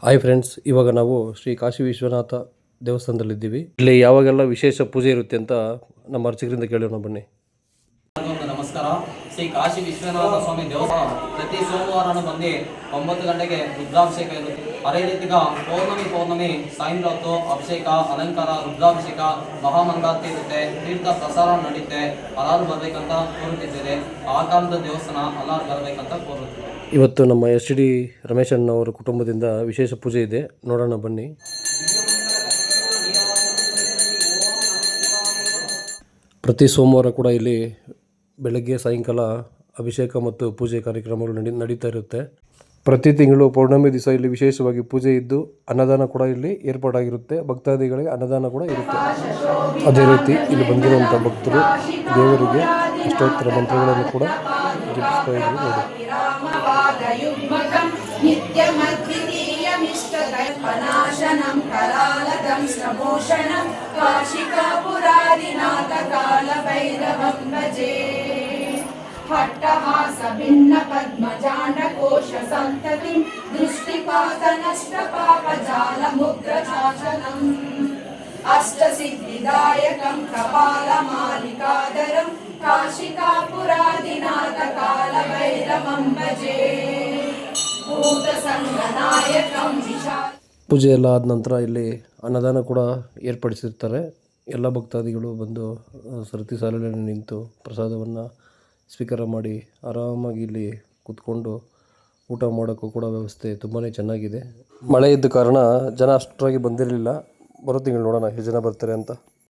Hi friends, ಇವಾಗ ನಾವು ಶ್ರೀ ಕಾಶಿ ವಿಶ್ವನಾಥ ದೇವಸ್ಥಾನದಲ್ಲಿದ್ದೀವಿ. ಇಲ್ಲಿ ಯಾವಾಗೆಲ್ಲ ವಿಶೇಷ ಪೂಜೆ ಇರುತ್ತೆ ಅಂತ ನಮ್ಮ ಅರ್ಚಕರಿಂದ ಕೇಳೋಣ ಬನ್ನಿ. ನಮಸ್ಕಾರ. ಶ್ರೀ ಕಾಶಿ ವಿಶ್ವನಾಥ ಸ್ವಾಮಿ ದೇವಸ್ಥಾನ ಪ್ರತಿ ಸೋಮವಾರನೂ ಬಂದು 9 ಗಂಟೆಗೆ ರುದ್ರಾಭಿಷೇಕ ಇರುತ್ತೆ. ಅದೇ ರೀತಿಗ ಪೌರ್ಣಮಿ ಸಾಯಂಕಾಲ ಅಭಿಷೇಕ, ಅಲಂಕಾರ, ರುದ್ರಾಭಿಷೇಕ, ಮಹಾಮಂಗಳಾರತಿ ಇರುತ್ತೆ. ತೀರ್ಥ ಪ್ರಸಾರ ನಡೆಯುತ್ತೆ. ಎಲ್ಲರೂ ಬರಬೇಕಂತ ಕೋರುತ್ತಿದ್ದೇವೆ. ಆ ಕಾಲದ ದೇವಸ್ಥಾನ ಎಲ್ಲರೂ ಬರಬೇಕಂತ ಕೋರುತ್ತಿದ್ದೇವೆ. ಇವತ್ತು ನಮ್ಮ SD ರಮೇಶ್ ಅಣ್ಣವರ ಕುಟುಂಬದಿಂದ ವಿಶೇಷ ಪೂಜೆ ಇದೆ, ನೋಡೋಣ ಬನ್ನಿ. ಪ್ರತಿ ಸೋಮವಾರ ಕೂಡ ಇಲ್ಲಿ ಬೆಳಗ್ಗೆ ಸಾಯಂಕಾಲ ಅಭಿಷೇಕ ಮತ್ತು ಪೂಜೆ ಕಾರ್ಯಕ್ರಮಗಳು ನಡೀತಾ ಇರುತ್ತೆ. ಪ್ರತಿ ತಿಂಗಳು ಪೌರ್ಣಮಿ ದಿವಸ ಇಲ್ಲಿ ವಿಶೇಷವಾಗಿ ಪೂಜೆ ಇದ್ದು ಅನ್ನದಾನ ಕೂಡ ಇಲ್ಲಿ ಏರ್ಪಾಟಾಗಿರುತ್ತೆ. ಭಕ್ತಾದಿಗಳಿಗೆ ಅನ್ನದಾನ ಕೂಡ ಇರುತ್ತೆ. ಅದೇ ರೀತಿ ಇಲ್ಲಿ ಬಂದಿರುವಂಥ ಭಕ್ತರು ದೇವರಿಗೆ ಅಷ್ಟೋತ್ತರ ಮಂತ್ರಗಳನ್ನು ಕೂಡ ಜಪಿಸ್ತಾ ಇದ್ರು ನೋಡಿ. नित्यमद्वितीयमिष्टकल्पनाशनं करालदं श्रमोषणं काशिकापुरादिनाथकालभैरवं भजे. हट्टहासभिन्नपद्मजाण्डकोशसन्ततिं दृष्टिपातनष्टपापजालमुद्रशासनम् अष्टसिद्धिदायकं कपालमालिकाधरं काशिकापुरादिनाथकालभैरवं भजे. ಪೂಜೆ ಎಲ್ಲ ಆದ ನಂತರ ಇಲ್ಲಿ ಅನ್ನದಾನ ಕೂಡ ಏರ್ಪಡಿಸಿರ್ತಾರೆ. ಎಲ್ಲ ಭಕ್ತಾದಿಗಳು ಬಂದು ಸರತಿ ಸಾಲಿನಲ್ಲಿ ನಿಂತು ಪ್ರಸಾದವನ್ನು ಸ್ವೀಕಾರ ಮಾಡಿ ಆರಾಮಾಗಿ ಇಲ್ಲಿ ಕೂತ್ಕೊಂಡು ಊಟ ಮಾಡೋಕ್ಕೂ ಕೂಡ ವ್ಯವಸ್ಥೆ ತುಂಬಾ ಚೆನ್ನಾಗಿದೆ. ಮಳೆ ಇದ್ದ ಕಾರಣ ಜನ ಅಷ್ಟರಾಗಿ ಬಂದಿರಲಿಲ್ಲ. ಬರೋ ತಿಂಗಳು ನೋಡೋಣ ಎಷ್ಟು ಜನ ಬರ್ತಾರೆ ಅಂತ.